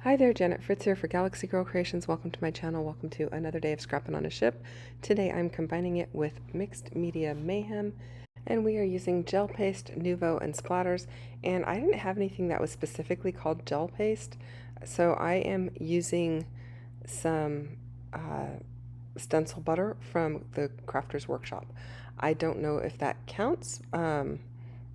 Hi there, Janet Fritz here for Galaxy Girl Creations. Welcome to my channel. Welcome to another day of scrapping on a ship. Today I'm combining it with mixed media Mayhem, and we are using gel paste, Nuvo, and splatters. And I didn't have anything that was specifically called gel paste, so I am using some stencil butter from the Crafter's Workshop. I don't know if that counts.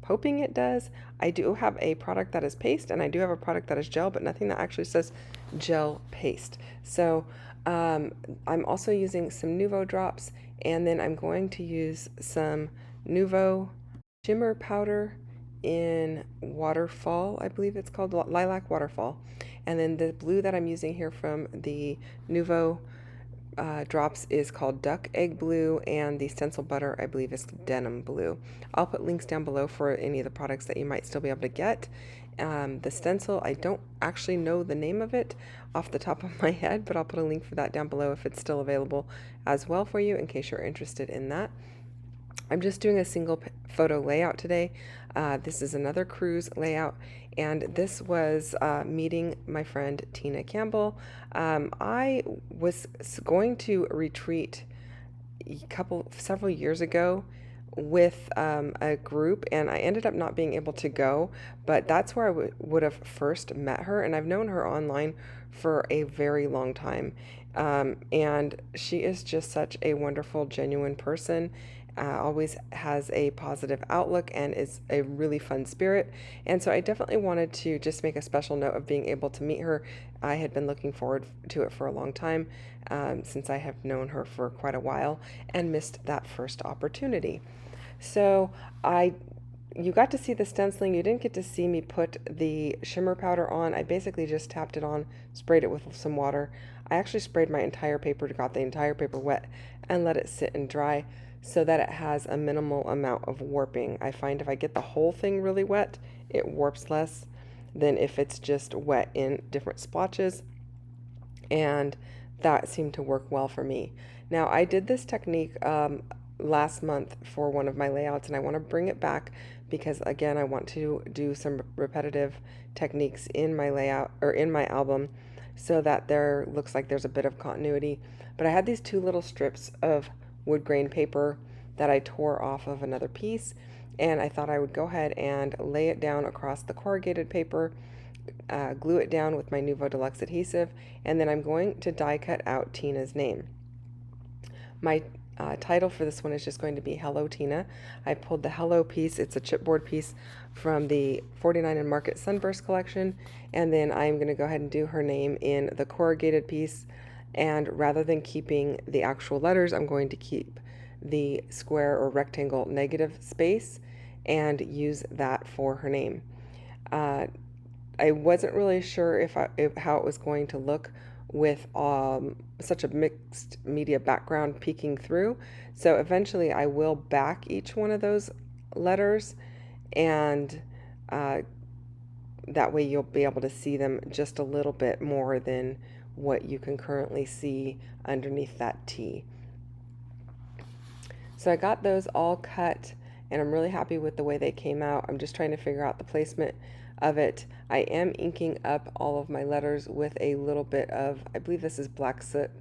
Hoping it does. I do have a product that is paste and I do have a product that is gel, but nothing that actually says gel paste. So I'm also using some Nuvo drops, and then I'm going to use some Nuvo Shimmer powder in Waterfall, I believe it's called Lilac Waterfall. And then the blue that I'm using here from the Nuvo drops is called Duck Egg Blue, and the stencil butter I believe is Denim Blue. I'll put links down below for any of the products that you might still be able to get. The stencil, I don't actually know the name of it off the top of my head, but I'll put a link for that down below if it's still available as well for you in case you're interested in that. I'm just doing a single photo layout today. This is another cruise layout, and this was meeting my friend Tina Campbell. I was going to retreat several years ago with a group, and I ended up not being able to go, but that's where I would have first met her, and I've known her online for a very long time. And she is just such a wonderful, genuine person. Always has a positive outlook and is a really fun spirit. And so I definitely wanted to just make a special note of being able to meet her. I had been looking forward to it for a long time, since I have known her for quite a while and missed that first opportunity. So you got to see the stenciling. You didn't get to see me put the shimmer powder on. I basically just tapped it on, sprayed it with some water. I actually sprayed my entire paper, got the entire paper wet, and let it sit and dry so that it has a minimal amount of warping. I find if I get the whole thing really wet, it warps less than if it's just wet in different splotches, and that seemed to work well for me. Now, I did this technique last month for one of my layouts, and I want to bring it back because, again, I want to do some repetitive techniques in my layout or in my album so that there looks like there's a bit of continuity. But I had these two little strips of wood grain paper that I tore off of another piece, and I thought I would go ahead and lay it down across the corrugated paper, glue it down with my Nuvo Deluxe adhesive, and then I'm going to die cut out Tina's name. My title for this one is just going to be Hello Tina. I pulled the Hello piece, it's a chipboard piece from the 49 and Market Sunburst collection, and then I'm going to go ahead and do her name in the corrugated piece. And rather than keeping the actual letters, I'm going to keep the square or rectangle negative space and use that for her name. I wasn't really sure how it was going to look with such a mixed media background peeking through. So eventually I will back each one of those letters, and that way you'll be able to see them just a little bit more than what you can currently see underneath that T. So I got those all cut, and I'm really happy with the way they came out. I'm just trying to figure out the placement of it. I am inking up all of my letters with a little bit of, I believe this is Black Soot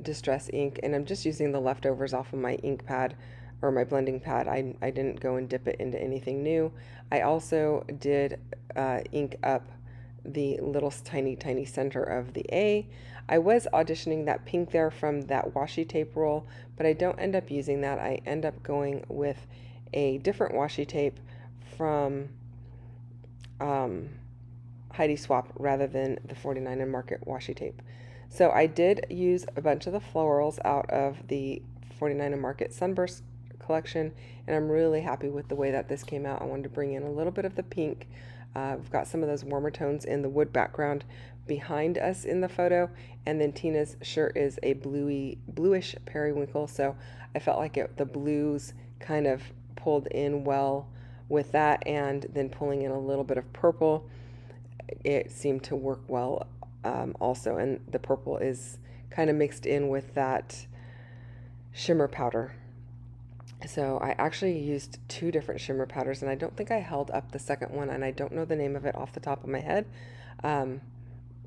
Distress ink, and I'm just using the leftovers off of my ink pad or my blending pad. I didn't go and dip it into anything new. I also did ink up the little tiny center of the A. I was auditioning that pink there from that washi tape roll, but I don't end up using that. I end up going with a different washi tape from Heidi Swap rather than the 49 and Market washi tape. So I did use a bunch of the florals out of the 49 and Market Sunburst collection, and I'm really happy with the way that this came out. I wanted to bring in a little bit of the pink. We've got some of those warmer tones in the wood background behind us in the photo, and then Tina's shirt is a bluish periwinkle, so I felt like the blues kind of pulled in well with that, and then pulling in a little bit of purple, it seemed to work well also, and the purple is kind of mixed in with that shimmer powder. So I actually used two different shimmer powders, and I don't think I held up the second one, and I don't know the name of it off the top of my head.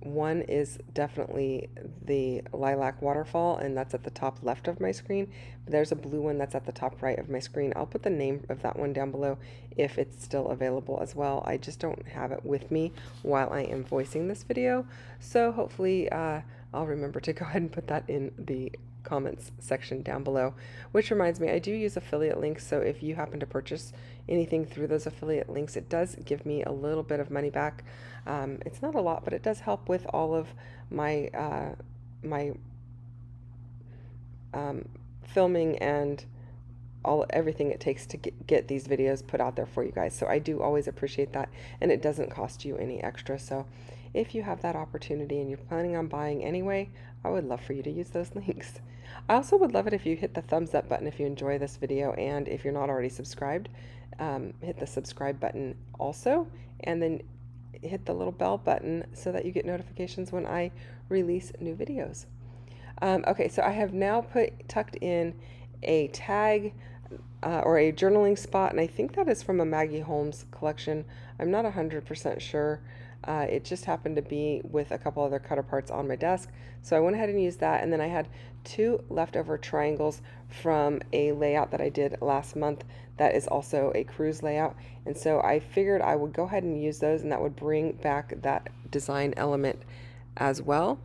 One is definitely the lilac waterfall, and that's at the top left of my screen. But there's a blue one that's at the top right of my screen. I'll put the name of that one down below if it's still available as well. I just don't have it with me while I am voicing this video, so hopefully I'll remember to go ahead and put that in the comments section down below. Which reminds me, I do use affiliate links, so if you happen to purchase anything through those affiliate links, it does give me a little bit of money back. It's not a lot, but it does help with all of my filming and everything it takes to get these videos put out there for you guys. So I do always appreciate that, and it doesn't cost you any extra. So if you have that opportunity and you're planning on buying anyway, I would love for you to use those links. I also would love it if you hit the thumbs up button if you enjoy this video, and if you're not already subscribed, hit the subscribe button also, and then hit the little bell button so that you get notifications when I release new videos. Okay, so I have now tucked in a tag or a journaling spot, and I think that is from a Maggie Holmes collection. I'm not 100% sure. It just happened to be with a couple other cutter parts on my desk, so I went ahead and used that. And then I had 2 leftover triangles from a layout that I did last month that is also a cruise layout, and so I figured I would go ahead and use those, and that would bring back that design element as well.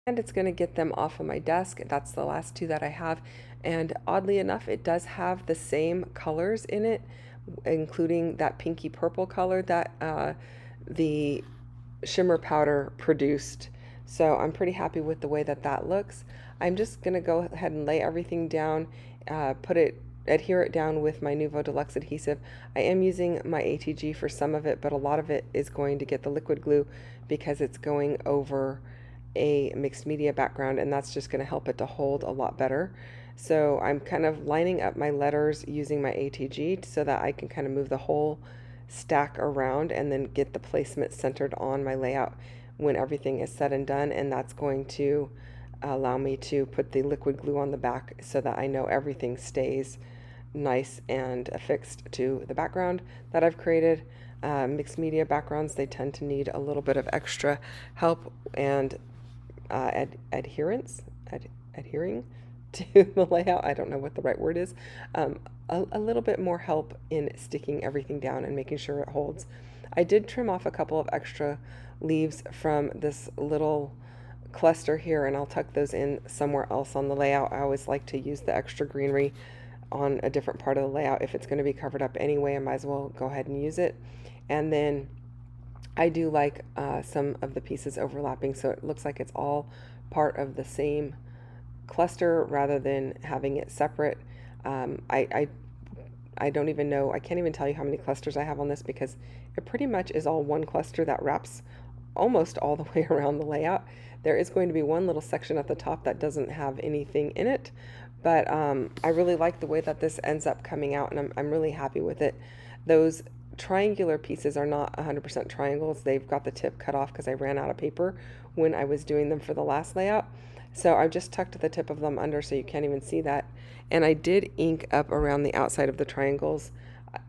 And it's going to get them off of my desk. That's the last 2 that I have, and oddly enough, it does have the same colors in it, including that pinky purple color that the shimmer powder produced. So I'm pretty happy with the way that that looks. I'm just going to go ahead and lay everything down, adhere it down with my Nuvo Deluxe adhesive. I am using my ATG for some of it, but a lot of it is going to get the liquid glue because it's going over a mixed media background, and that's just going to help it to hold a lot better. So I'm kind of lining up my letters using my ATG so that I can kind of move the whole stack around and then get the placement centered on my layout when everything is said and done, and that's going to allow me to put the liquid glue on the back so that I know everything stays nice and affixed to the background that I've created. Mixed media backgrounds, they tend to need a little bit of extra help and adhering to the layout. I don't know what the right word is. A little bit more help in sticking everything down and making sure it holds. I did trim off a couple of extra leaves from this little cluster here, and I'll tuck those in somewhere else on the layout. I always like to use the extra greenery on a different part of the layout. If it's going to be covered up anyway, I might as well go ahead and use it. And then I do like some of the pieces overlapping, so it looks like it's all part of the same cluster rather than having it separate. I don't even know, I can't even tell you how many clusters I have on this because it pretty much is all one cluster that wraps almost all the way around the layout. There is going to be one little section at the top that doesn't have anything in it, but I really like the way that this ends up coming out, and I'm really happy with it. Those triangular pieces are not 100% triangles. They've got the tip cut off because I ran out of paper when I was doing them for the last layout. So I've just tucked the tip of them under so you can't even see that. And I did ink up around the outside of the triangles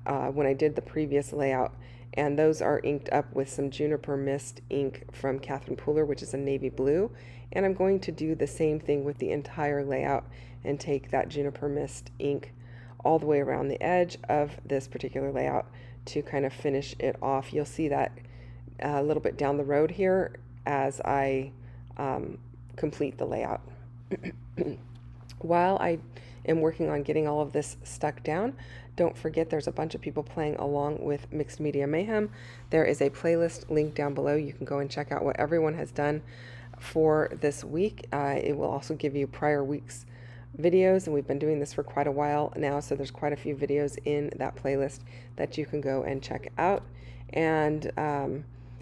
when I did the previous layout. And those are inked up with some Juniper Mist ink from Catherine Pooler, which is a navy blue. And I'm going to do the same thing with the entire layout and take that Juniper Mist ink all the way around the edge of this particular layout to kind of finish it off. You'll see that a little bit down the road here as I complete the layout. While I am working on getting all of this stuck down, don't forget there's a bunch of people playing along with Mixed Media Mayhem. There is a playlist link down below. You can go and check out what everyone has done for this week. It will also give you prior weeks videos, and we've been doing this for quite a while now, so there's quite a few videos in that playlist that you can go and check out and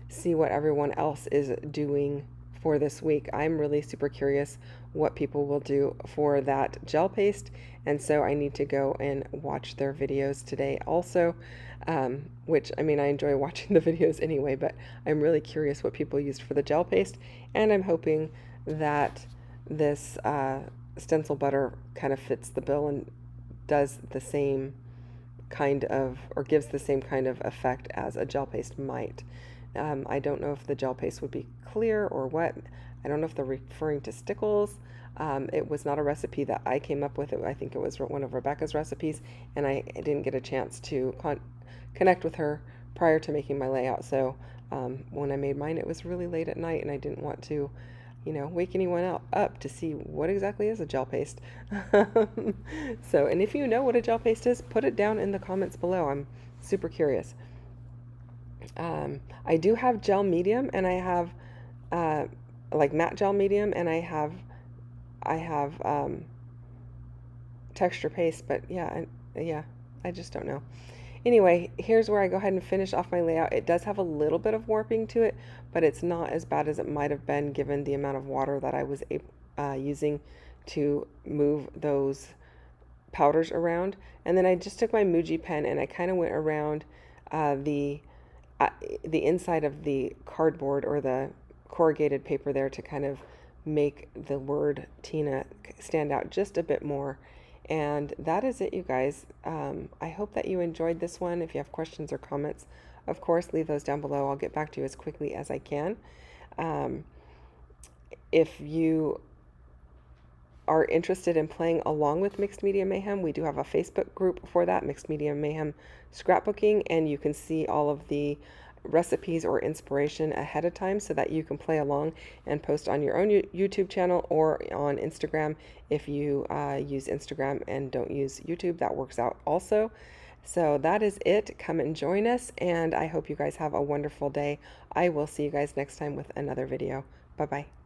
see what everyone else is doing for this week. I'm really super curious what people will do for that gel paste, and so I need to go and watch their videos today also, which, I mean, I enjoy watching the videos anyway, but I'm really curious what people used for the gel paste, and I'm hoping that this stencil butter kind of fits the bill and does the same kind of, or gives the same kind of effect as a gel paste might. I don't know if the gel paste would be clear or what. I don't know if they're referring to stickles. It was not a recipe that I came up with. I think it was one of Rebecca's recipes, and I didn't get a chance to connect with her prior to making my layout. So when I made mine, it was really late at night, and I didn't want to, wake anyone up to see what exactly is a gel paste. So, and if you know what a gel paste is, put it down in the comments below. I'm super curious. I do have gel medium, and I have like matte gel medium, and I have texture paste, but yeah, I just don't know. Anyway, here's where I go ahead and finish off my layout. It does have a little bit of warping to it, but it's not as bad as it might have been given the amount of water that I was using to move those powders around. And then I just took my Muji pen and I kind of went around the inside of the cardboard or the corrugated paper there to kind of make the word Tina stand out just a bit more. And that is it, you guys. I hope that you enjoyed this one. If you have questions or comments, of course, leave those down below. I'll get back to you as quickly as I can. If you are interested in playing along with Mixed Media Mayhem, we do have a Facebook group for that, Mixed Media Mayhem Scrapbooking, and you can see all of the recipes or inspiration ahead of time so that you can play along and post on your own YouTube channel or on Instagram. If you use Instagram and don't use YouTube, that works out also. So that is it. Come and join us, and I hope you guys have a wonderful day. I will see you guys next time with another video. Bye-bye.